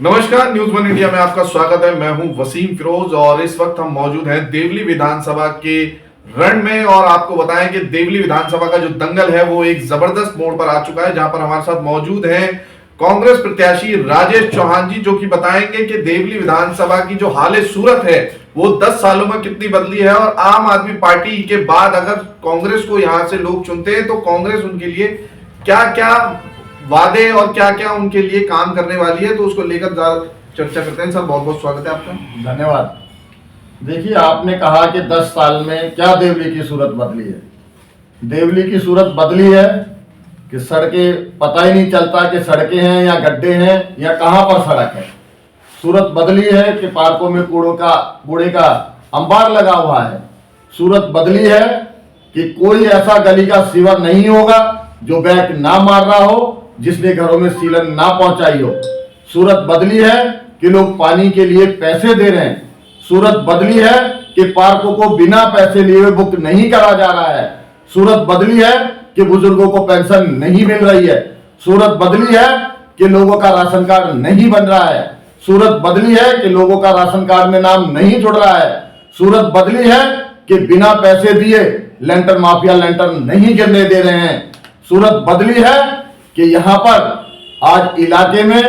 नमस्कार, news one India में आपका स्वागत है। मैं हूं वसीम फिरोज और इस वक्त हम मौजूद हैं देवली विधानसभा के रण में और आपको बताएं कि देवली विधानसभा का जो दंगल है वो एक जबरदस्त मोड़ पर आ चुका है, जहां पर हमारे साथ मौजूद हैं कांग्रेस प्रत्याशी राजेश चौहान जी, जो कि बताएंगे कि देवली विधानसभा की जो हाल सूरत है वो 10 सालों में कितनी बदली है और आम आदमी पार्टी के बाद अगर कांग्रेस को यहां से लोग चुनते हैं तो कांग्रेस उनके लिए क्या क्या वादे और क्या क्या उनके लिए काम करने वाली है, तो उसको लेकर चर्चा करते हैं। सर, बहुत बहुत स्वागत है आपका। धन्यवाद। देखिए, आपने कहा कि 10 साल में क्या देवली की सूरत बदली है। देवली की सूरत बदली है कि सड़कें पता ही नहीं चलता कि सड़कें हैं या गड्ढे हैं या कहां पर सड़क है। सूरत बदली है कि पार्कों में कूड़े का अंबार लगा हुआ है। सूरत बदली है कि कोई ऐसा गली का सीवर नहीं होगा जो बैक ना मार रहा हो, जिसने घरों में सीलन ना पहुंचाई हो। सूरत बदली है कि लोग पानी के लिए पैसे दे रहे हैं। सूरत बदली है कि पार्कों को बिना पैसे लिए बुक नहीं करा जा रहा है। सूरत बदली है कि बुजुर्गों को पेंशन नहीं मिल रही है। सूरत बदली है कि लोगों का राशन कार्ड नहीं बन रहा है। सूरत बदली है कि लोगों का राशन कार्ड में नाम नहीं जुड़ रहा है। सूरत बदली है कि बिना पैसे दिए लेंटर माफिया लेंटर नहीं गिरने दे रहे हैं। सूरत बदली है कि यहाँ पर आज इलाके में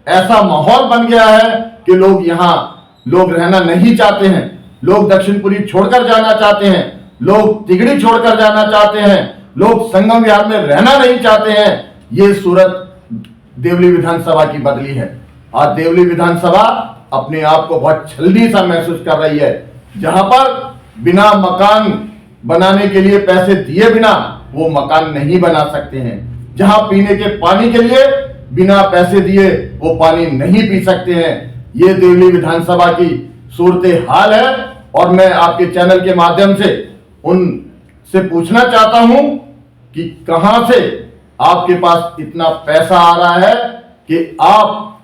ऐसा माहौल बन गया है कि लोग रहना नहीं चाहते हैं। लोग दक्षिणपुरी छोड़कर जाना चाहते हैं। लोग तिगड़ी छोड़कर जाना चाहते हैं। लोग संगम विहार में रहना नहीं चाहते हैं। ये सूरत देवली विधानसभा की बदली है। आज देवली विधानसभा अपने आप को बहुत छल्दी सा महसूस कर रही है, जहां पर बिना मकान बनाने के लिए पैसे दिए बिना वो मकान नहीं बना सकते हैं। जहां पीने के पानी के लिए बिना पैसे दिए वो पानी नहीं पी सकते हैं। ये देवली विधानसभा की सूरत हाल है और मैं आपके चैनल के माध्यम से उनसे पूछना चाहता हूं कि कहां से आपके पास इतना पैसा आ रहा है कि आप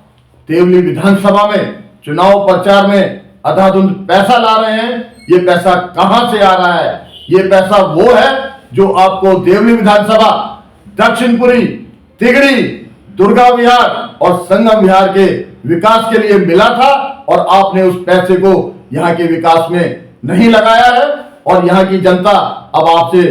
देवली विधानसभा में चुनाव प्रचार में अंधाधुंध पैसा ला रहे हैं। ये पैसा कहां से आ रहा है? ये पैसा वो है जो आपको देवली विधानसभा, दक्षिणपुरी, तिगड़ी, दुर्गा विहार और संगम विहार के विकास के लिए मिला था और आपने उस पैसे को यहाँ के विकास में नहीं लगाया है। और यहाँ की जनता अब आपसे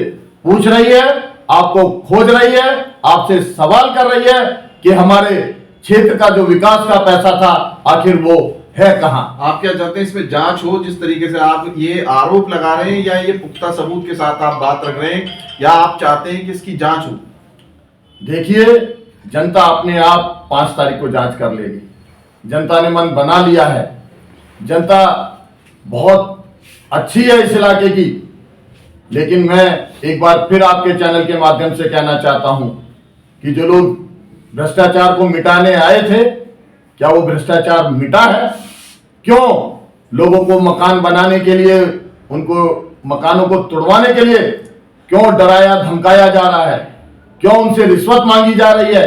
पूछ रही है, आपको खोज रही है, आपसे सवाल कर रही है कि हमारे क्षेत्र का जो विकास का पैसा था आखिर वो है कहां? आप क्या चाहते हैं इसमें जांच हो, जिस तरीके से आप ये आरोप लगा रहे हैं, या ये पुख्ता सबूत के साथ आप बात रख रहे हैं, या आप चाहते हैं कि इसकी जांच हो? देखिए, जनता अपने आप 5 तारीख को जांच कर लेगी। जनता ने मन बना लिया है। जनता बहुत अच्छी है इस इलाके की। लेकिन मैं एक बार फिर आपके चैनल के माध्यम से कहना चाहता हूं कि जो लोग भ्रष्टाचार को मिटाने आए थे, क्या वो भ्रष्टाचार मिटा है? क्यों लोगों को मकान बनाने के लिए, उनको मकानों को तुड़वाने के लिए क्यों डराया धमकाया जा रहा है? क्यों उनसे रिश्वत मांगी जा रही है?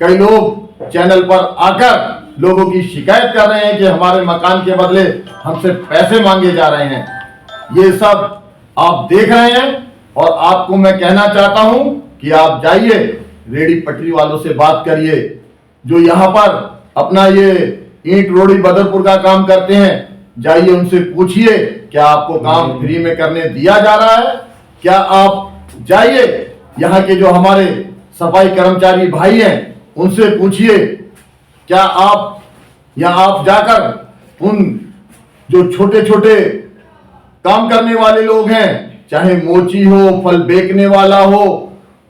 कई लोग चैनल पर आकर लोगों की शिकायत कर रहे हैं कि हमारे मकान के बदले हमसे पैसे मांगे जा रहे हैं। ये सब आप देख रहे हैं और आपको मैं कहना चाहता हूं कि आप जाइए, रेडी पटरी वालों से बात करिए, जो यहाँ पर अपना ये ईंट रोड़ी बदरपुर का काम करते हैं। जाइए, उनसे पूछिए क्या आपको काम फ्री में करने दिया जा रहा है? क्या आप जाइए, यहाँ के जो हमारे सफाई कर्मचारी भाई हैं उनसे पूछिए, क्या आप जाकर उन जो छोटे छोटे काम करने वाले लोग हैं, चाहे मोची हो, फल बेचने वाला हो,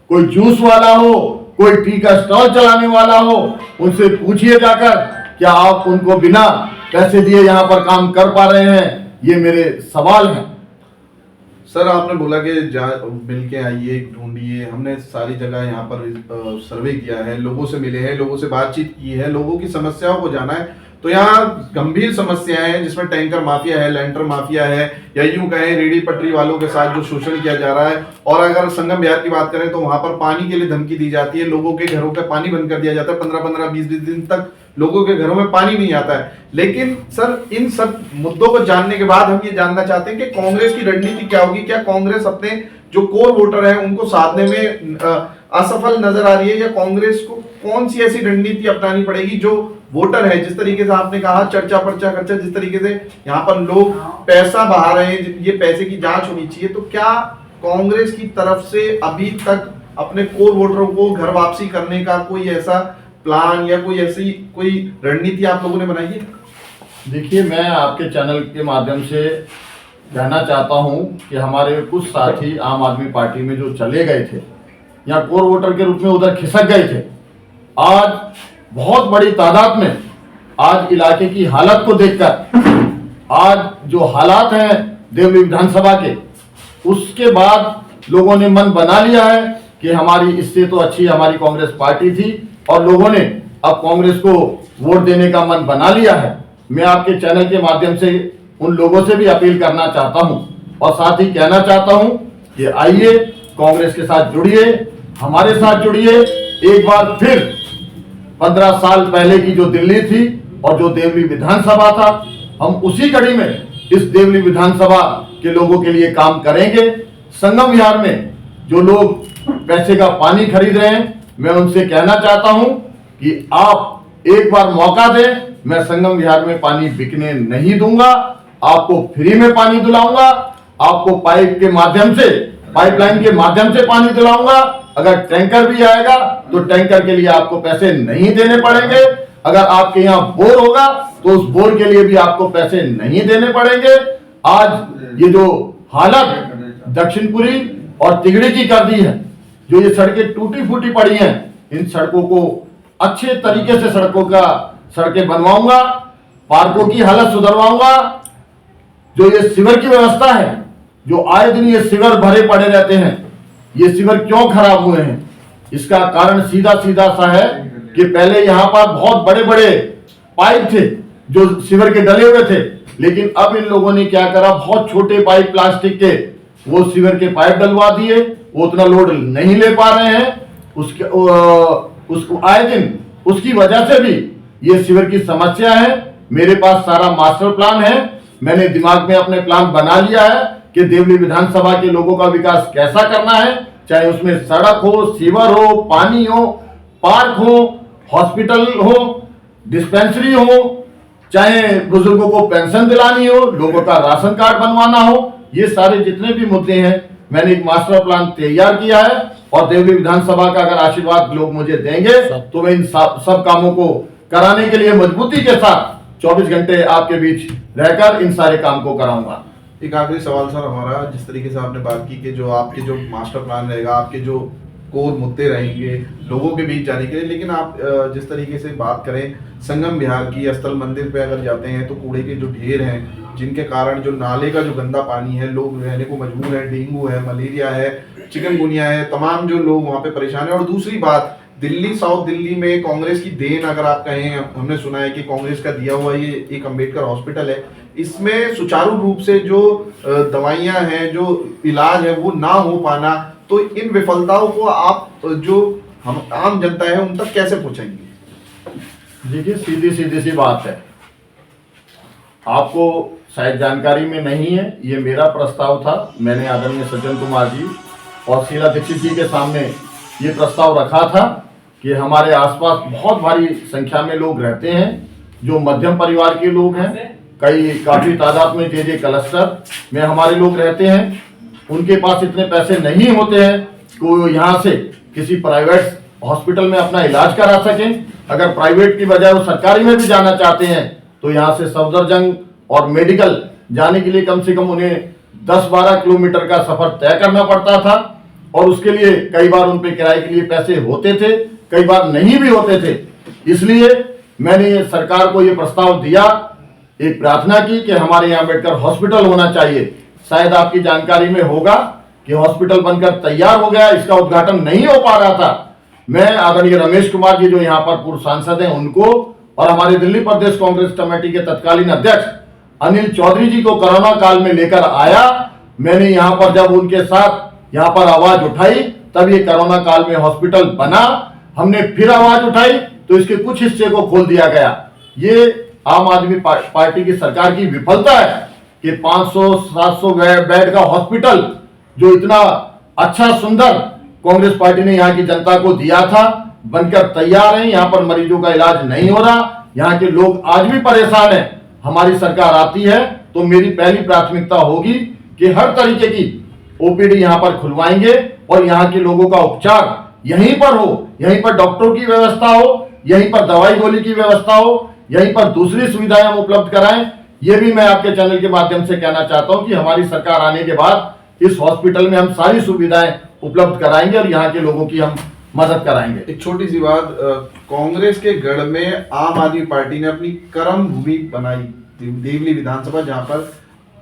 कोई जूस वाला हो, कोई टी का स्टॉल चलाने वाला हो, उनसे पूछिए जाकर क्या आप उनको बिना पैसे दिए यहाँ पर काम कर पा रहे हैं? ये मेरे सवाल हैं। सर, आपने बोला कि मिल के आइए, ढूंढिए। हमने सारी जगह यहाँ पर सर्वे किया है, लोगों से मिले हैं, लोगों से बातचीत की है, लोगों की समस्याओं को जाना है। तो यहाँ गंभीर समस्याएं हैं, जिसमें टैंकर माफिया है, लेंटर माफिया है, या यूं कहें रेडी पटरी वालों के साथ जो शोषण किया जा रहा है। और अगर संगम विहार की बात करें तो वहां पर पानी के लिए धमकी दी जाती है, लोगों के घरों का पानी बंद कर दिया जाता है। 15-15, 20-20 दिन तक लोगों के घरों में पानी नहीं आता है। लेकिन सर, इन सब मुद्दों को जानने के बाद हम ये जानना चाहते हैं कि कांग्रेस की रणनीति क्या होगी। क्या कांग्रेस अपने जो कोर वोटर है उनको साधने में असफल नजर आ रही है, या कांग्रेस को कौन सी ऐसी रणनीति अपनानी पड़ेगी जो वोटर है, जिस तरीके से आपने कहा चर्चा पर्चा खर्चा, जिस तरीके से यहाँ पर लोग पैसा बहा रहे हैं, ये पैसे की जांच होनी चाहिए, तो क्या कांग्रेस की तरफ से अभी तक अपने कोर वोटरों को घर वापसी करने का कोई ऐसा प्लान या कोई ऐसी कोई रणनीति आप लोगों ने बनाई है? देखिए, मैं आपके चैनल के माध्यम से कहना चाहता हूं कि हमारे कुछ साथी आम आदमी पार्टी में जो चले गए थे या कोर वोटर के रूप में उधर खिसक गए थे, आज बहुत बड़ी तादाद में आज इलाके की हालत को देखकर, आज जो हालात हैं देवली विधानसभा के, उसके बाद लोगों ने मन बना लिया है कि हमारी इससे तो अच्छी हमारी कांग्रेस पार्टी थी, और लोगों ने अब कांग्रेस को वोट देने का मन बना लिया है। मैं आपके चैनल के माध्यम से उन लोगों से भी अपील करना चाहता हूं और साथ ही कहना चाहता हूं कि आइए कांग्रेस के साथ जुड़िए, हमारे साथ जुड़िए। एक बार फिर 15 साल पहले की जो दिल्ली थी और जो देवली विधानसभा था, हम उसी कड़ी में इस देवली विधानसभा के लोगों के लिए काम करेंगे। संगम विहार में जो लोग पैसे का पानी खरीद रहे हैं, मैं उनसे कहना चाहता हूं कि आप एक बार मौका दें। मैं संगम विहार में पानी बिकने नहीं दूंगा, आपको फ्री में पानी दिलाऊंगा, आपको पाइप के माध्यम से, पाइपलाइन के माध्यम से पानी दिलाऊंगा। अगर टैंकर भी आएगा तो टैंकर के लिए आपको पैसे नहीं देने पड़ेंगे। अगर आपके यहाँ बोर होगा तो उस बोर के लिए भी आपको पैसे नहीं देने पड़ेंगे। आज ये जो हालत दक्षिणपुरी और तिगड़ी की कर दी है, जो ये सड़कें टूटी फूटी पड़ी हैं, इन सड़कों को अच्छे तरीके से सड़कें बनवाऊंगा, पार्कों की हालत सुधरवाऊंगा। जो ये सीवर की व्यवस्था है, जो आए दिन ये सीवर भरे पड़े रहते हैं, ये सीवर क्यों खराब हुए हैं? इसका कारण सीधा सीधा सा है कि पहले यहाँ पर बहुत बड़े बड़े पाइप थे जो सीवर के डले हुए थे, लेकिन अब इन लोगों ने क्या करा, बहुत छोटे पाइप प्लास्टिक के वो सीवर के पाइप डलवा दिए। वो उतना लोड नहीं ले पा रहे हैं, उसको आए दिन उसकी वजह से भी ये सीवर की समस्या है। मेरे पास सारा मास्टर प्लान है, मैंने दिमाग में अपने प्लान बना लिया है कि देवली विधानसभा के लोगों का विकास कैसा करना है, चाहे उसमें सड़क हो, सीवर हो, पानी हो, पार्क हो, हॉस्पिटल हो, डिस्पेंसरी हो, चाहे बुजुर्गों को पेंशन दिलानी हो, लोगों का राशन कार्ड बनवाना हो, ये सारे जितने भी मुद्दे हैं, मैंने एक मास्टर प्लान तैयार किया है। और देवली विधानसभा का अगर आशीर्वाद लोग मुझे देंगे तो मैं इन सब कामों को कराने के लिए मजबूती के साथ 24 घंटे आपके बीच रहकर इन सारे काम को कराऊंगा। एक आखिरी सवाल सर हमारा, जिस तरीके से आपने बात की कि जो आपके जो मास्टर प्लान रहेगा, आपके जो कोर मुद्दे रहेंगे लोगों के बीच जाने के लिए, लेकिन आप जिस तरीके से बात करें संगम विहार की, स्थल मंदिर पे अगर जाते हैं तो कूड़े के जो ढेर हैं, जिनके कारण जो नाले का जो गंदा पानी है, लोग रहने को मजबूर है, डेंगू है, मलेरिया है, चिकनगुनिया है, तमाम जो लोग वहाँ पे परेशान है। और दूसरी बात, दिल्ली, साउथ दिल्ली में कांग्रेस की देन अगर आप कहें, हमने सुना है कि कांग्रेस का दिया हुआ ये एक अंबेडकर हॉस्पिटल है, इसमें सुचारू रूप से जो दवाइयां हैं, जो इलाज है, वो ना हो पाना, तो इन विफलताओं को आप जो हम आम जनता है उन तक कैसे पहुंचाएंगे? देखिए, सीधी सी बात है, आपको शायद जानकारी में नहीं है, ये मेरा प्रस्ताव था। मैंने आदरणीय सज्जन कुमार जी और शीला दीक्षित जी के सामने ये प्रस्ताव रखा था कि हमारे आसपास बहुत भारी संख्या में लोग रहते हैं जो मध्यम परिवार के लोग हैं, काफी तादाद में जे क्लस्टर में हमारे लोग रहते हैं। उनके पास इतने पैसे नहीं होते हैं कि वो यहाँ से किसी प्राइवेट हॉस्पिटल में अपना इलाज करा सकें। अगर प्राइवेट की बजाय वो सरकारी में भी जाना चाहते हैं तो यहाँ से सफदरजंग और मेडिकल जाने के लिए कम से कम उन्हें 10-12 किलोमीटर का सफर तय करना पड़ता था, और उसके लिए कई बार उन पे किराए के लिए पैसे होते थे, कई बार नहीं भी होते थे। इसलिए मैंने सरकार को ये प्रस्ताव दिया, एक प्रार्थना की कि हमारे यहाँ अम्बेडकर हॉस्पिटल होना चाहिए। शायद आपकी जानकारी में होगा कि हॉस्पिटल बनकर तैयार हो गया, इसका उद्घाटन नहीं हो पा रहा था। मैं आदरणीय रमेश कुमार जी जो यहाँ पर पूर्व सांसद हैं, उनको और हमारे दिल्ली प्रदेश कांग्रेस कमेटी के तत्कालीन अध्यक्ष अनिल चौधरी जी को कोरोना काल में लेकर आया। मैंने यहाँ पर जब उनके साथ यहाँ पर आवाज उठाई, तब ये कोरोना काल में हॉस्पिटल बना। हमने फिर आवाज उठाई तो इसके कुछ हिस्से को खोल दिया गया। ये आम आदमी पार्टी की सरकार की विफलता है कि 500-700 बेड का हॉस्पिटल जो इतना अच्छा सुंदर कांग्रेस पार्टी ने यहाँ की जनता को दिया था, बनकर तैयार है। यहाँ पर मरीजों का इलाज नहीं हो रहा, यहाँ के लोग आज भी परेशान हैं। हमारी सरकार आती है तो मेरी पहली प्राथमिकता होगी कि हर तरीके की ओपीडी यहाँ पर खुलवाएंगे और यहाँ के लोगों का उपचार यहीं पर हो, यहीं पर डॉक्टरों की व्यवस्था हो, यहीं पर दवाई गोली की व्यवस्था हो, यहीं पर दूसरी सुविधाएं हम उपलब्ध कराएं। ये भी मैं आपके चैनल के माध्यम से कहना चाहता हूं कि हमारी सरकार आने के बाद इस हॉस्पिटल में हम सारी सुविधाएं उपलब्ध कराएंगे और यहाँ के लोगों की हम मदद कराएंगे। एक छोटी सी बात, कांग्रेस के गढ़ में आम आदमी पार्टी ने अपनी कर्म भूमि बनाई, देवली विधानसभा, जहां पर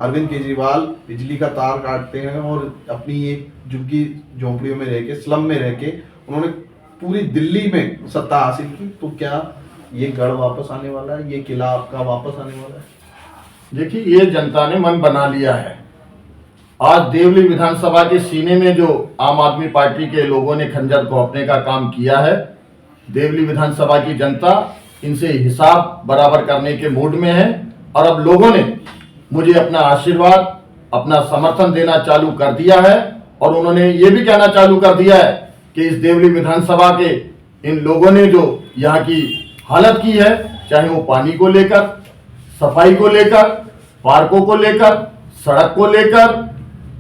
अरविंद केजरीवाल बिजली का तार काटते हैं और अपनी एक झुग्गी झोपड़ियों में रह के, स्लम में रह के उन्होंने पूरी दिल्ली में सत्ता हासिल की। तो क्या ये गढ़ वापस आने वाला है, ये किला आपका वापस आने वाला है? देखिए, ये जनता ने मन बना लिया है। आज देवली विधानसभा के सीने में जो आम आदमी पार्टी के लोगों ने खंजर घोंपने का काम किया है, देवली विधानसभा की जनता इनसे हिसाब बराबर करने के मूड में है और अब लोगों ने मुझे अपना आशीर्वाद, अपना समर्थन देना चालू कर दिया है और उन्होंने ये भी कहना चालू कर दिया है कि इस देवली विधानसभा के इन लोगों ने जो यहाँ की हालत की है, चाहे वो पानी को लेकर, सफाई को लेकर, पार्कों को लेकर, सड़क को लेकर,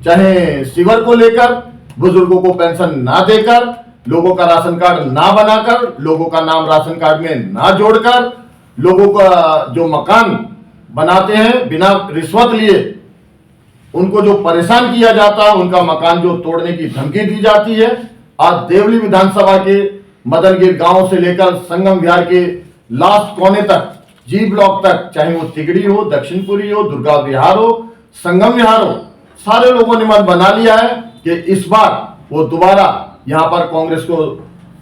चाहे सीवर को लेकर, बुजुर्गों को पेंशन ना देकर, लोगों का राशन कार्ड ना बनाकर, लोगों का नाम राशन कार्ड में ना जोड़कर, लोगों का जो मकान बनाते हैं बिना रिश्वत लिए, उनको जो परेशान किया जाता है, उनका मकान जो तोड़ने की धमकी दी जाती है। आज देवली विधानसभा के मदनगिर गांव से लेकर संगम विहार के लास्ट कोने तक, जी ब्लॉक तक, चाहे वो तिगड़ी हो, दक्षिणपुरी हो, दुर्गा विहार हो, संगम विहार हो, सारे लोगों ने मन बना लिया है कि इस बार वो दोबारा यहाँ पर कांग्रेस को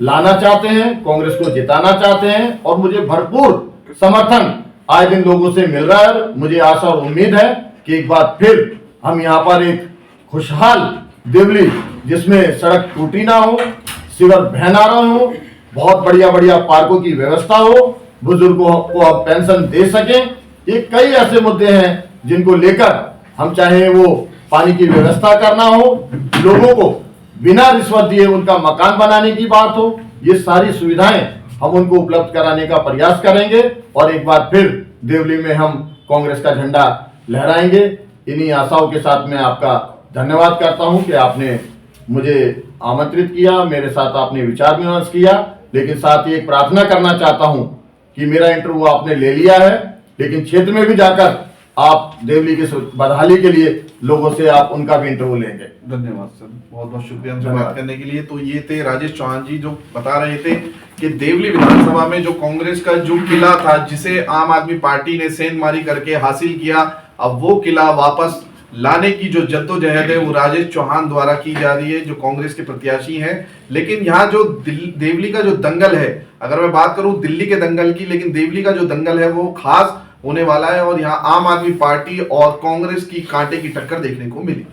लाना चाहते हैं, कांग्रेस को जिताना चाहते हैं और मुझे भरपूर समर्थन आए दिन लोगों से मिल रहा है। मुझे आशा और उम्मीद है कि एक बार फिर हम यहाँ पर एक खुशहाल देवली, जिसमें सड़क टूटी ना हो, सीवर बह ना रहे हो, बहुत बढ़िया बढ़िया पार्कों की व्यवस्था हो, बुजुर्गों को आप पेंशन दे सकें, ये कई ऐसे मुद्दे हैं जिनको लेकर हम चाहे वो पानी की व्यवस्था करना हो, लोगों को बिना रिश्वत दिए उनका मकान बनाने की बात हो, ये सारी सुविधाएं हम उनको उपलब्ध कराने का प्रयास करेंगे और एक बार फिर देवली में हम कांग्रेस का झंडा लहराएंगे। इन्हीं आशाओं के साथ मैं आपका धन्यवाद करता हूं कि आपने मुझे आमंत्रित किया, मेरे साथ आपने विचार विमर्श किया, लेकिन साथ ही एक प्रार्थना करना चाहता हूं कि मेरा इंटरव्यू आपने ले लिया है, लेकिन क्षेत्र में भी जाकर आप देवली की बदहाली के लिए लोगों से आप उनका भी इंटरव्यू लेंगे। धन्यवाद सर, बहुत बहुत शुक्रिया हमसे बात करने के लिए। तो ये थे राजेश चौहान जी, जो बता रहे थे कि देवली विधानसभा में जो कांग्रेस का जो किला था, जिसे आम आदमी पार्टी ने सेंधमारी करके हासिल किया, अब वो किला वापस लाने की जो जद्दोजहद है वो राजेश चौहान द्वारा की जा रही है, जो कांग्रेस के प्रत्याशी हैं। लेकिन यहाँ जो देवली का जो दंगल है, अगर मैं बात करूं दिल्ली के दंगल की, लेकिन देवली का जो दंगल है वो खास होने वाला है और यहाँ आम आदमी पार्टी और कांग्रेस की कांटे की टक्कर देखने को मिली।